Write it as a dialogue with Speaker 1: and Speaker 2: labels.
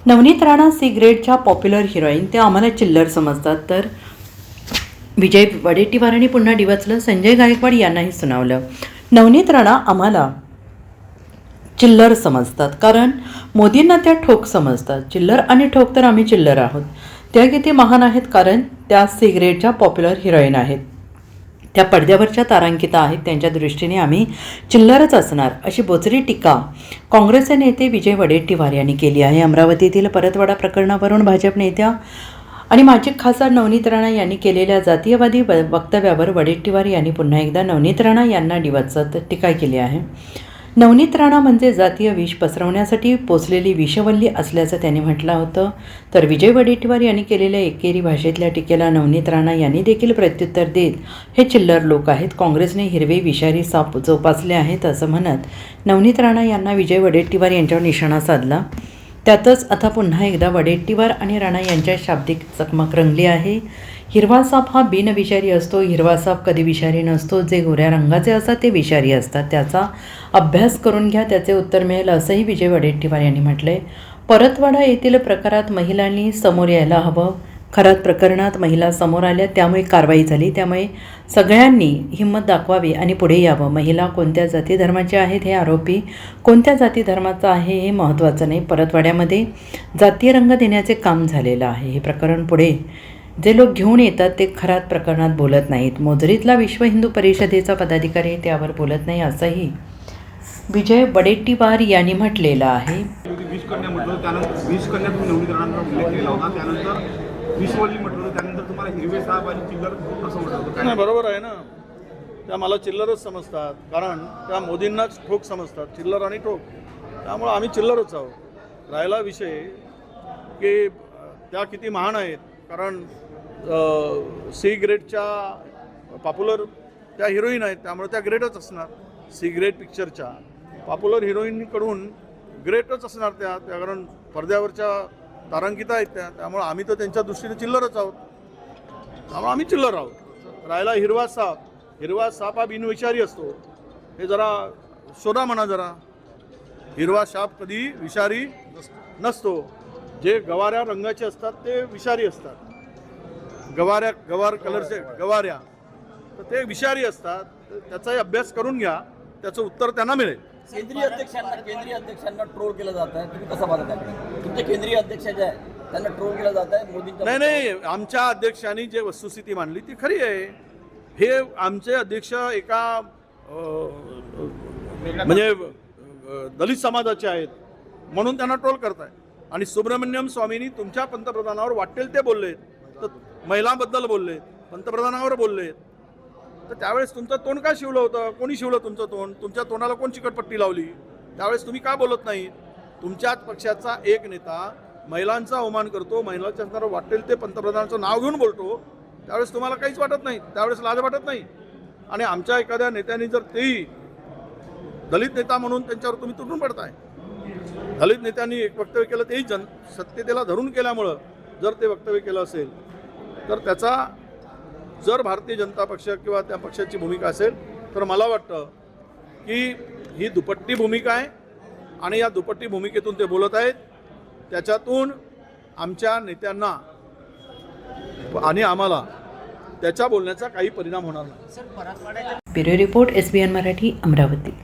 Speaker 1: Navneet Rana C ग्रेडच्या popular heroine ते आम्हाला चिल्लर समजतात, तर विजय वडेट्टीवारांनी पुन्हा डिवचलं, संजय गायकवाड यांनाही सुनावलं. नवनीत राणा आम्हाला चिल्लर समजतात कारण मोदींना त्या ठोक समजतात. चिल्लर आणि ठोक तर आम्ही चिल्लर आहोत. त्या किती महान आहेत कारण त्या सी ग्रेडच्या पॉप्युलर हिरोईन आहेत, त्या पडद्यावरच्या तारांकिता आहेत. त्यांच्या दृष्टीने आम्ही चिल्लरच असणार, अशी बोचरी टीका काँग्रेसचे नेते विजय वडेट्टीवार यांनी केली आहे. अमरावतीतील परतवाडा प्रकरणावरून भाजप नेत्या आणि माजी खासदार नवनीत राणा यांनी केलेल्या जातीयवादी वक्तव्यावर वडेट्टीवार यांनी पुन्हा एकदा नवनीत राणा यांना डिवचत टीका केली आहे. नवनीत राणा म्हणजे जातीय विष पसरवण्यासाठी पोचलेली विषवल्ली असल्याचं त्यांनी म्हटलं होतं. तर विजय वडेट्टीवार यांनी केलेल्या एकेरी भाषेतल्या टीकेला नवनीत राणा यांनी देखील प्रत्युत्तर देत हे चिल्लर लोक आहेत, काँग्रेसने हिरवे विषारी साप जोपासले आहेत असं म्हणत नवनीत राणा यांना विजय वडेट्टीवार यांच्यावर निशाणा साधला. त्यातच आता पुन्हा एकदा वडेट्टीवार आणि राणा यांच्या शाब्दिक चकमक रंगली आहे. हिरवा साप हा बिनविषारी असतो, हिरवा साप कधी विषारी नसतो. जे गोऱ्या रंगाचे असतात ते विषारी असतात. त्याचा अभ्यास करून घ्या, त्याचे उत्तर मिळेल असंही विजय वडेट्टीवार यांनी म्हटलंय. परतवाडा येथील प्रकारात महिलांनी समोर यायला हवं. खरात प्रकरणात महिला समोर आल्या, त्यामुळे कारवाई झाली. त्यामुळे सगळ्यांनी हिंमत दाखवावी आणि पुढे यावं. महिला कोणत्या जाती धर्माचे आहेत हे आरोपी कोणत्या जाती धर्माचा आहे हे महत्त्वाचं नाही. परतवाड्यामध्ये जातीय रंग देण्याचे काम झालेलं आहे. हे प्रकरण पुढे जे लोक घेऊन येतात ते खरात प्रकरणात बोलत नाहीत. मोजरीतला विश्व हिंदू परिषदेचा पदाधिकारी त्यावर बोलत नाही असंही विजय वडेट्टीवार यांनी म्हटलेलं आहे.
Speaker 2: विष कन्या म्हटलं, त्यानंतर विष कन्या तुम्ही नवनीत राणांचा उल्लेख केला होता. त्यानंतर विषवल्ली म्हटलं, त्यानंतर तुम्हाला हिरवे साहेब आणि चिल्लर असं म्हटलं होतं.
Speaker 3: नाही, बरोबर आहे ना. त्या मला चिल्लरच समजतात कारण त्या मोदींनाच ठोक समजतात, चिल्लर आणि ठोक. त्यामुळं आम्ही चिल्लरच आहोत. राहिला विषय की त्या किती महान आहेत कारण सी ग्रेडच्या पॉप्युलर त्या हिरोईन आहेत, त्यामुळे त्या ग्रेटच असणार. सी ग्रेड पिक्चरच्या पॉप्युलर हिरोईनकडून ग्रेटच असणार त्या कारण पडद्यावरच्या तारांकिता आहेत त्यामुळे आम्ही तर त्यांच्या दृष्टीने चिल्लरच आहोत. त्यामुळे आम्ही चिल्लर आहोत. राहिला हिरवा साप, हिरवा साप हा बिनविषारी असतो. हे जरा शोधा म्हणा जरा. हिरवा साप कधी विषारी नसतो. जे गवाऱ्या रंगाचे असतात ते विषारी असतात. गवार कलरचे गवाऱ्या तर ते विषारी असतात. त्याचाही अभ्यास करून घ्या, त्याचं उत्तर त्यांना मिळेल.
Speaker 4: केंद्रीय अध्यक्षांना ट्रोल केलं जात आहे, तुम्ही कसं पाहता त्याकडे? तुमचे केंद्रीय अध्यक्ष जे आहे त्यांना ट्रोल केलं जात आहे मोदींच्या.
Speaker 3: नाही, आमच्या अध्यक्षांनी जे वस्तुस्थिती मांडली ती खरी आहे. हे आमचे अध्यक्ष एका म्हणजे दलित समाजाचे आहेत म्हणून त्यांना ट्रोल करताय. आणि सुब्रमण्यम स्वामींनी तुमच्या पंतप्रधानावर वाटेल ते बोललेत, तर महिलांबद्दल बोललेत, पंतप्रधानावर बोललेत. तर त्यावेळेस तुमचं तोंड का शिवलं होतं? कोणी शिवलं तुमचं तोंड? तुमच्या तोंडाला कोण चिकटपट्टी लावली? त्यावेळेस तुम्ही का बोलत नाही? तुमच्याच पक्षाचा एक नेता महिलांचा अवमान करतो, महिलांच्या वाटेल ते पंतप्रधानाचं नाव घेऊन बोलतो, त्यावेळेस तुम्हाला काहीच वाटत नाही, त्यावेळेस लाज वाटत नाही. आणि आमच्या एखाद्या नेत्यांनी जर तेही दलित नेता म्हणून त्यांच्यावर तुम्ही तुटून पडताय. दलित नेत्यांनी एक वक्तव्य केलं, तेही सत्यतेला धरून केल्यामुळं जर ते वक्तव्य केलं असेल तर त्याचा जर भारतीय जनता पक्ष किंवा त्या पक्षाची भूमिका असेल तर मला वाटतं की ही दुपट्टी भूमिका आहे आणि या दुपट्टी भूमिकेतून ते बोलत आहेत. त्याच्यातून आमच्या नेत्यांना आणि आम्हाला त्याच्या बोलण्याचा काही परिणाम होणार नाही.
Speaker 1: Bureau report, SBN Marathi, Amravati.